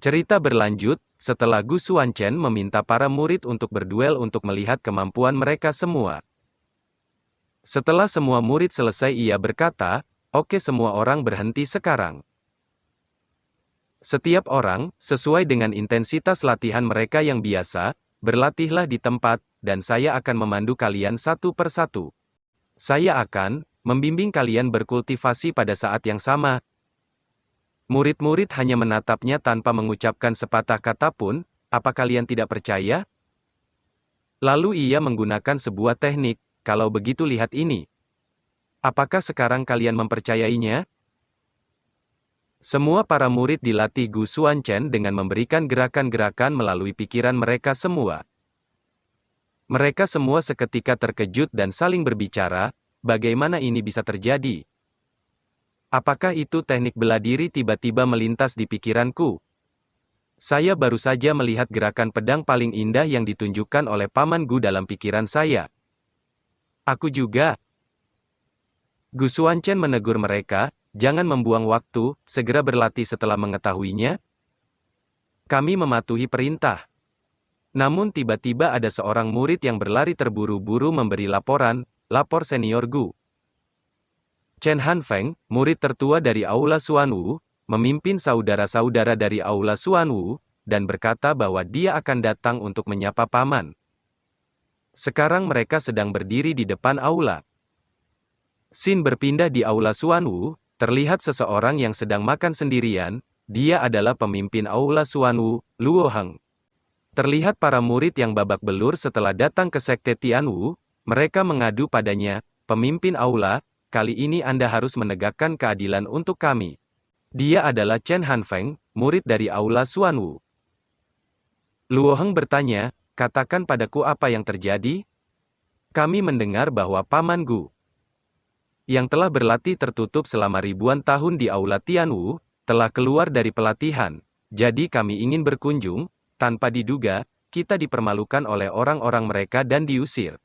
Cerita berlanjut, setelah Gu Xuanchen meminta para murid untuk berduel untuk melihat kemampuan mereka semua. Setelah semua murid selesai ia berkata, "Oke, semua orang berhenti sekarang. Setiap orang, sesuai dengan intensitas latihan mereka yang biasa, berlatihlah di tempat, dan saya akan memandu kalian satu persatu. Saya akan membimbing kalian berkultivasi pada saat yang sama." Murid-murid hanya menatapnya tanpa mengucapkan sepatah kata pun. "Apa kalian tidak percaya?" Lalu ia menggunakan sebuah teknik. "Kalau begitu lihat ini. Apakah sekarang kalian mempercayainya?" Semua para murid dilatih Gu Xuanchen dengan memberikan gerakan-gerakan melalui pikiran mereka semua. Mereka semua seketika terkejut dan saling berbicara, "Bagaimana ini bisa terjadi? Apakah itu teknik bela diri?" Tiba-tiba melintas di pikiranku. Saya baru saja melihat gerakan pedang paling indah yang ditunjukkan oleh Paman Gu dalam pikiran saya. Aku juga. Gu Xuanchen menegur mereka, "Jangan membuang waktu, segera berlatih." Setelah mengetahuinya, kami mematuhi perintah. Namun tiba-tiba ada seorang murid yang berlari terburu-buru memberi laporan, "Lapor senior Gu. Chen Hanfeng, murid tertua dari Aula Xuanwu, memimpin saudara-saudara dari Aula Xuanwu, dan berkata bahwa dia akan datang untuk menyapa paman. Sekarang mereka sedang berdiri di depan aula." Scene berpindah di Aula Xuanwu, terlihat seseorang yang sedang makan sendirian. Dia adalah pemimpin Aula Xuanwu, Luo Heng. Terlihat para murid yang babak belur setelah datang ke Sekte Tianwu. Mereka mengadu padanya, "Pemimpin aula, kali ini Anda harus menegakkan keadilan untuk kami." Dia adalah Chen Hanfeng, murid dari Aula Xuanwu. Luo Heng bertanya, "Katakan padaku apa yang terjadi? Kami mendengar bahwa Paman Gu, yang telah berlatih tertutup selama ribuan tahun di Aula Tianwu, telah keluar dari pelatihan. Jadi kami ingin berkunjung." Tanpa diduga, kita dipermalukan oleh orang-orang mereka dan diusir.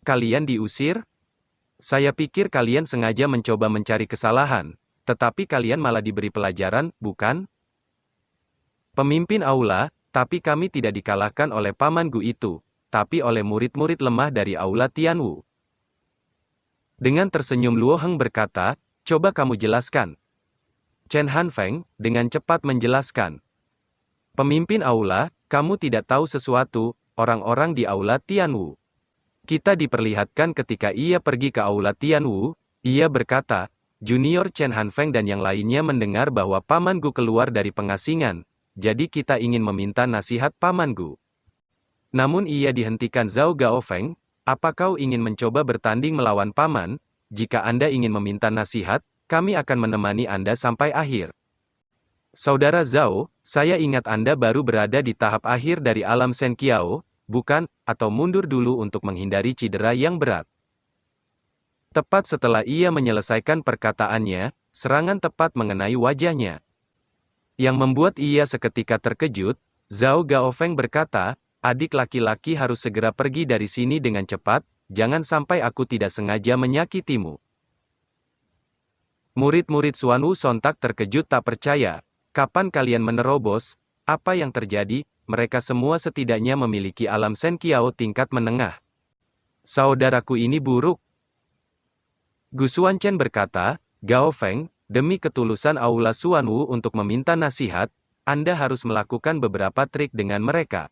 "Kalian diusir? Saya pikir kalian sengaja mencoba mencari kesalahan, tetapi kalian malah diberi pelajaran, bukan?" Pemimpin aula, "Tapi kami tidak dikalahkan oleh Paman Gu itu, tapi oleh murid-murid lemah dari Aula Tianwu." Dengan tersenyum Luo Heng berkata, "Coba kamu jelaskan." Chen Hanfeng dengan cepat menjelaskan. "Pemimpin aula, kamu tidak tahu sesuatu, orang-orang di Aula Tianwu. Kita diperlihatkan ketika ia pergi ke Aula Tianwu." Ia berkata, "Junior Chen Hanfeng dan yang lainnya mendengar bahwa Paman Gu keluar dari pengasingan, jadi kita ingin meminta nasihat Paman Gu." Namun ia dihentikan Zhao Gaofeng, "Apa kau ingin mencoba bertanding melawan Paman? Jika Anda ingin meminta nasihat, kami akan menemani Anda sampai akhir." "Saudara Zhao, saya ingat Anda baru berada di tahap akhir dari alam Shen Qiao, bukan? Atau mundur dulu untuk menghindari cedera yang berat." Tepat setelah ia menyelesaikan perkataannya, serangan tepat mengenai wajahnya. Yang membuat ia seketika terkejut, Zhao Gaofeng berkata, "Adik laki-laki harus segera pergi dari sini dengan cepat, jangan sampai aku tidak sengaja menyakitimu." Murid-murid Xuanwu sontak terkejut tak percaya. "Kapan kalian menerobos? Apa yang terjadi?" Mereka semua setidaknya memiliki alam Shen Qiao tingkat menengah. "Saudaraku ini buruk." Gu Xuanchen berkata, "Gaofeng, demi ketulusan Aula Xuanwu untuk meminta nasihat, Anda harus melakukan beberapa trik dengan mereka.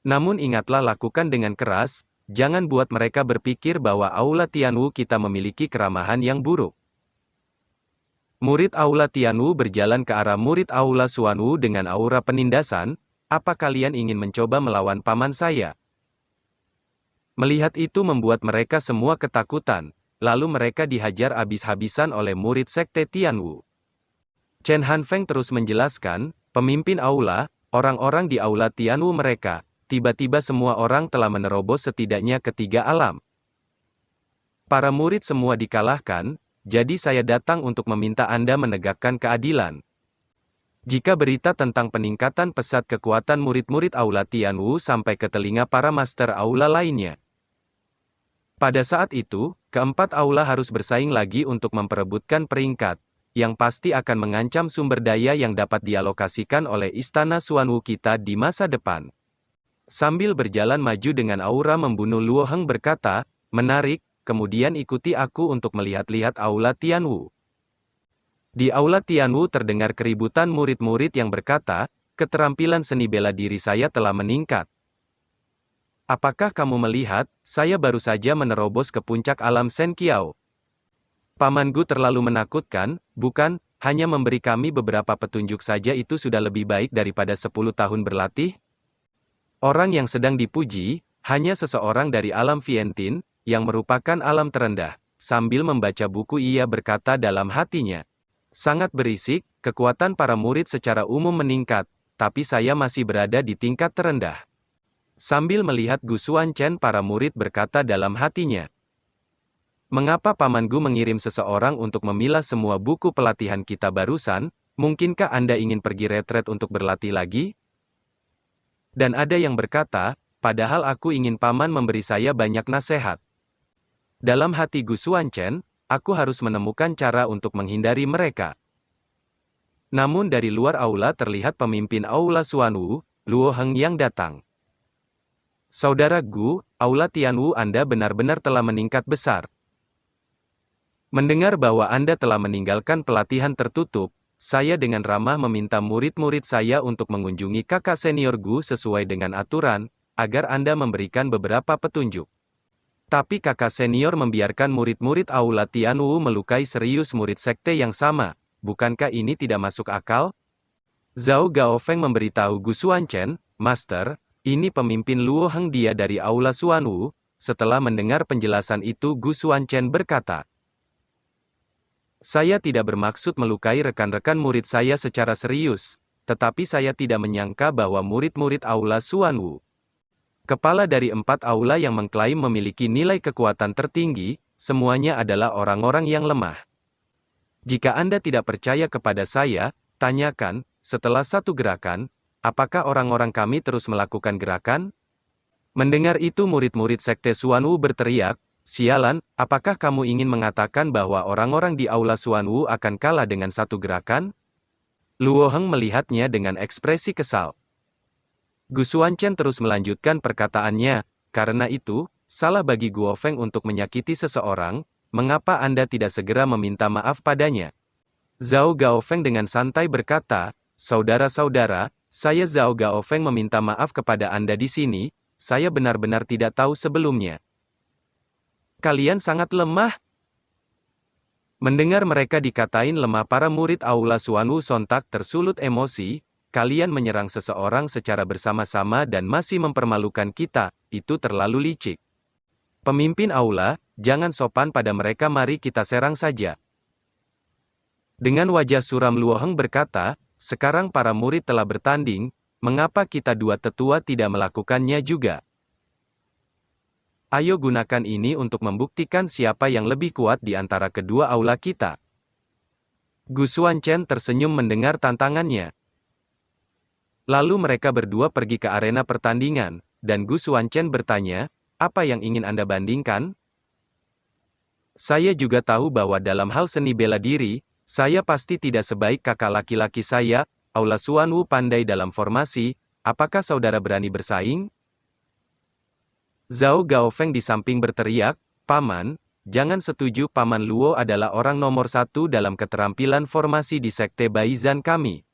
Namun ingatlah, lakukan dengan keras, jangan buat mereka berpikir bahwa Aula Tianwu kita memiliki keramahan yang buruk." Murid Aula Tianwu berjalan ke arah murid Aula Xuanwu dengan aura penindasan, "Apa kalian ingin mencoba melawan paman saya?" Melihat itu membuat mereka semua ketakutan, lalu mereka dihajar habis-habisan oleh murid Sekte Tianwu. Chen Hanfeng terus menjelaskan, "Pemimpin aula, orang-orang di Aula Tianwu mereka, tiba-tiba semua orang telah menerobos setidaknya ketiga alam. Para murid semua dikalahkan, jadi saya datang untuk meminta Anda menegakkan keadilan." Jika berita tentang peningkatan pesat kekuatan murid-murid Aula Tianwu sampai ke telinga para master aula lainnya. Pada saat itu, keempat aula harus bersaing lagi untuk memperebutkan peringkat. yang pasti akan mengancam sumber daya yang dapat dialokasikan oleh Istana Xuanwu kita di masa depan. Sambil berjalan maju dengan aura membunuh, Luo Heng berkata, menarik, kemudian ikuti aku untuk melihat-lihat Aula Tianwu. Di Aula Tianwu terdengar keributan murid-murid yang berkata, keterampilan seni bela diri saya telah meningkat. Apakah kamu melihat, saya baru saja menerobos ke puncak alam Sen Kiao. Paman Gu terlalu menakutkan, bukan? Hanya memberi kami beberapa petunjuk saja itu sudah lebih baik daripada 10 tahun berlatih? Orang yang sedang dipuji, hanya seseorang dari alam Vientin, yang merupakan alam terendah. Sambil membaca buku ia berkata dalam hatinya. Sangat berisik, kekuatan para murid secara umum meningkat, tapi saya masih berada di tingkat terendah. Sambil melihat Gu Xuanchen, para murid berkata dalam hatinya. Mengapa Paman Gu mengirim seseorang untuk memilah semua buku pelatihan kita barusan? Mungkinkah Anda ingin pergi retret untuk berlatih lagi? Dan ada yang berkata, padahal aku ingin Paman memberi saya banyak nasihat. Dalam hati Gu Xuanchen, aku harus menemukan cara untuk menghindari mereka. Namun dari luar aula terlihat pemimpin Aula Xuanwu, Luo Heng yang datang. Saudara Gu, Aula Tianwu Anda benar-benar telah meningkat besar. Mendengar bahwa Anda telah meninggalkan pelatihan tertutup, saya dengan ramah meminta murid-murid saya untuk mengunjungi kakak senior Gu sesuai dengan aturan, agar Anda memberikan beberapa petunjuk. Tapi kakak senior membiarkan murid-murid Aula Tianwu melukai serius murid sekte yang sama. Bukankah ini tidak masuk akal? Zhao Gaofeng memberitahu Gu Xuanchen, Master, ini pemimpin Luo Heng, dia dari Aula Xuanwu. Setelah mendengar penjelasan itu Gu Xuanchen berkata, saya tidak bermaksud melukai rekan-rekan murid saya secara serius, tetapi saya tidak menyangka bahwa murid-murid Aula Xuanwu, kepala dari 4 aula yang mengklaim memiliki nilai kekuatan tertinggi, semuanya adalah orang-orang yang lemah. Jika Anda tidak percaya kepada saya, tanyakan, setelah satu gerakan, apakah orang-orang kami terus melakukan gerakan? Mendengar itu murid-murid sekte Xuanwu berteriak, sialan, apakah kamu ingin mengatakan bahwa orang-orang di Aula Xuanwu akan kalah dengan satu gerakan? Luo Heng melihatnya dengan ekspresi kesal. Gu Xuanchen terus melanjutkan perkataannya, karena itu, salah bagi Guo Feng untuk menyakiti seseorang, mengapa Anda tidak segera meminta maaf padanya? Zhao Gaofeng dengan santai berkata, saudara-saudara, saya Zhao Gaofeng meminta maaf kepada Anda di sini, saya benar-benar tidak tahu sebelumnya. Kalian sangat lemah. Mendengar mereka dikatain lemah, para murid Aula Xuanwu sontak tersulut emosi, kalian menyerang seseorang secara bersama-sama dan masih mempermalukan kita, itu terlalu licik. Pemimpin Aula, jangan sopan pada mereka, mari kita serang saja. Dengan wajah suram Luo Heng berkata, sekarang para murid telah bertanding, mengapa kita dua tetua tidak melakukannya juga? Ayo gunakan ini untuk membuktikan siapa yang lebih kuat di antara kedua aula kita. Gu Xuanchen tersenyum mendengar tantangannya. Lalu mereka berdua pergi ke arena pertandingan, dan Gu Xuanchen bertanya, apa yang ingin Anda bandingkan? Saya juga tahu bahwa dalam hal seni bela diri, saya pasti tidak sebaik kakak laki-laki saya, Aula Xuanwu pandai dalam formasi, apakah saudara berani bersaing? Zhao Gaofeng di samping berteriak, Paman, jangan setuju, Paman Luo adalah orang nomor 1 dalam keterampilan formasi di sekte Baizan kami.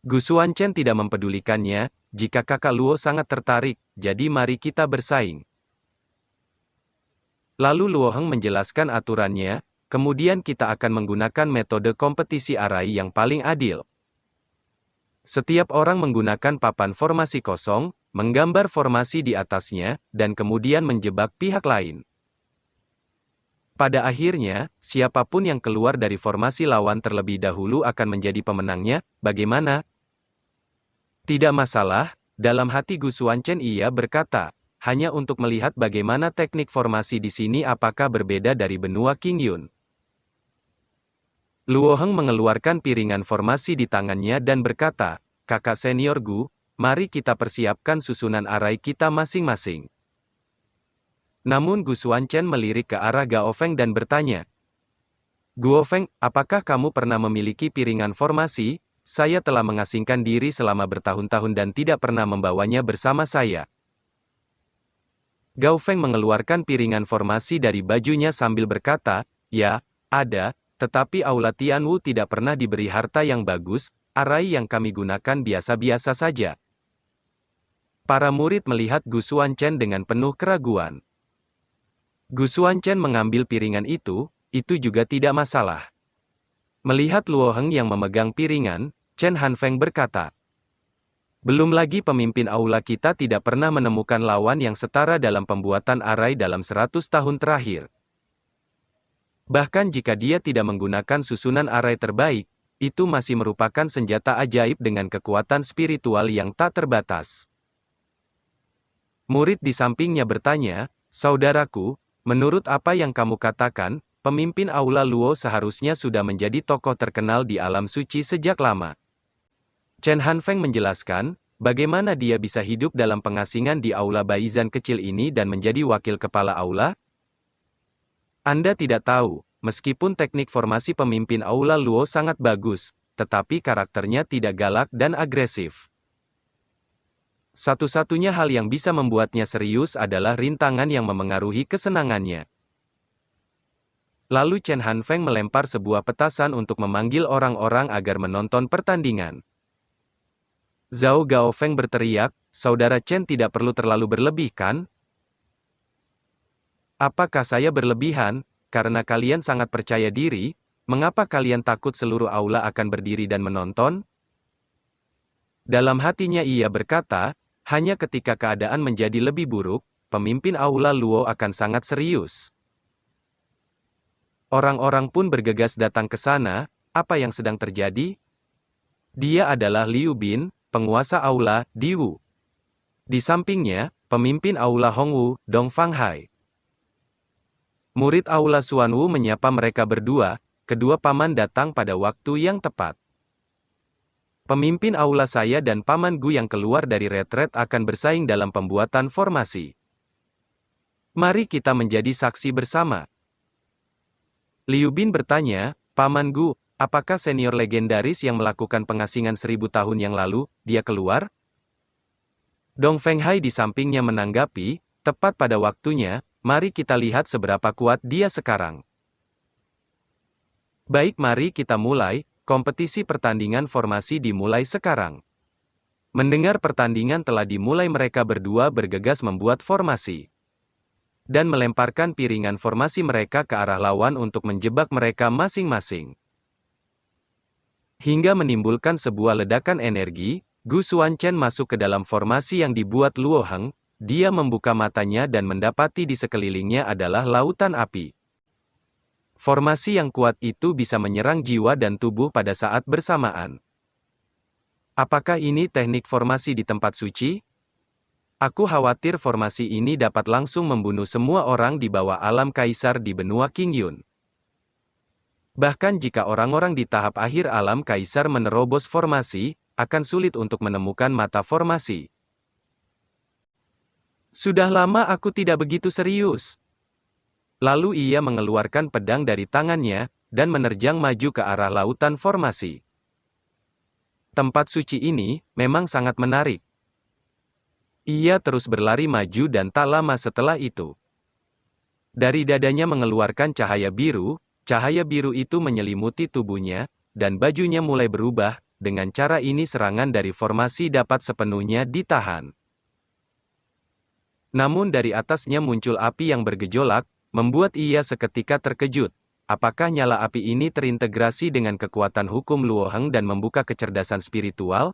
Gu Xuanchen tidak mempedulikannya, jika kakak Luo sangat tertarik, jadi mari kita bersaing. Lalu Luo Heng menjelaskan aturannya, kemudian kita akan menggunakan metode kompetisi arai yang paling adil. Setiap orang menggunakan papan formasi kosong, menggambar formasi di atasnya, dan kemudian menjebak pihak lain. Pada akhirnya, siapapun yang keluar dari formasi lawan terlebih dahulu akan menjadi pemenangnya, bagaimana? Tidak masalah, dalam hati Gu Xuanchen ia berkata, hanya untuk melihat bagaimana teknik formasi di sini apakah berbeda dari benua Qingyun. Luo Heng mengeluarkan piringan formasi di tangannya dan berkata, kakak senior Gu, mari kita persiapkan susunan arai kita masing-masing. Namun Gu Xuanchen melirik ke arah Gaofeng dan bertanya, Guo Feng, apakah kamu pernah memiliki piringan formasi? Saya telah mengasingkan diri selama bertahun-tahun dan tidak pernah membawanya bersama saya. Gao Feng mengeluarkan piringan formasi dari bajunya sambil berkata, ya, ada, tetapi Aula Tianwu tidak pernah diberi harta yang bagus, arai yang kami gunakan biasa-biasa saja. Para murid melihat Gu Xuanchen dengan penuh keraguan. Gu Xuanchen mengambil piringan itu juga tidak masalah. Melihat Luo Heng yang memegang piringan, Chen Hanfeng berkata, belum lagi pemimpin aula kita tidak pernah menemukan lawan yang setara dalam pembuatan arai dalam 100 tahun terakhir. Bahkan jika dia tidak menggunakan susunan arai terbaik, itu masih merupakan senjata ajaib dengan kekuatan spiritual yang tak terbatas. Murid di sampingnya bertanya, saudaraku, menurut apa yang kamu katakan, pemimpin aula Luo seharusnya sudah menjadi tokoh terkenal di alam suci sejak lama. Chen Hanfeng menjelaskan, bagaimana dia bisa hidup dalam pengasingan di aula Baizan kecil ini dan menjadi wakil kepala aula? Anda tidak tahu, meskipun teknik formasi pemimpin aula Luo sangat bagus, tetapi karakternya tidak galak dan agresif. Satu-satunya hal yang bisa membuatnya serius adalah rintangan yang memengaruhi kesenangannya. Lalu Chen Hanfeng melempar sebuah petasan untuk memanggil orang-orang agar menonton pertandingan. Zhao Gaofeng berteriak, saudara Chen tidak perlu terlalu berlebih kan? Apakah saya berlebihan? Karena kalian sangat percaya diri, mengapa kalian takut seluruh aula akan berdiri dan menonton? Dalam hatinya ia berkata, hanya ketika keadaan menjadi lebih buruk, pemimpin aula Luo akan sangat serius. Orang-orang pun bergegas datang ke sana, apa yang sedang terjadi? Dia adalah Liu Bin, penguasa aula, Diwu. Di sampingnya, pemimpin aula Hongwu, Dong Fanghai. Murid aula Xuanwu menyapa mereka berdua, kedua paman datang pada waktu yang tepat. Pemimpin aula saya dan paman Gu yang keluar dari retret akan bersaing dalam pembuatan formasi. Mari kita menjadi saksi bersama. Liu Bin bertanya, Paman Gu, apakah senior legendaris yang melakukan pengasingan 1000 tahun yang lalu, dia keluar? Dong Fenghai di sampingnya menanggapi, tepat pada waktunya, mari kita lihat seberapa kuat dia sekarang. Baik, mari kita mulai, kompetisi pertandingan formasi dimulai sekarang. Mendengar pertandingan telah dimulai, mereka berdua bergegas membuat formasi dan melemparkan piringan formasi mereka ke arah lawan untuk menjebak mereka masing-masing. Hingga menimbulkan sebuah ledakan energi, Gu Xuanchen masuk ke dalam formasi yang dibuat Luo Heng, dia membuka matanya dan mendapati di sekelilingnya adalah lautan api. Formasi yang kuat itu bisa menyerang jiwa dan tubuh pada saat bersamaan. Apakah ini teknik formasi di tempat suci? Aku khawatir formasi ini dapat langsung membunuh semua orang di bawah alam kaisar di benua Qingyun. Bahkan jika orang-orang di tahap akhir alam kaisar menerobos formasi, akan sulit untuk menemukan mata formasi. Sudah lama aku tidak begitu serius. Lalu ia mengeluarkan pedang dari tangannya, dan menerjang maju ke arah lautan formasi. Tempat suci ini memang sangat menarik. Ia terus berlari maju dan tak lama setelah itu, dari dadanya mengeluarkan cahaya biru itu menyelimuti tubuhnya, dan bajunya mulai berubah. Dengan cara ini serangan dari formasi dapat sepenuhnya ditahan. Namun dari atasnya muncul api yang bergejolak, membuat ia seketika terkejut. Apakah nyala api ini terintegrasi dengan kekuatan hukum Luo Heng dan membuka kecerdasan spiritual?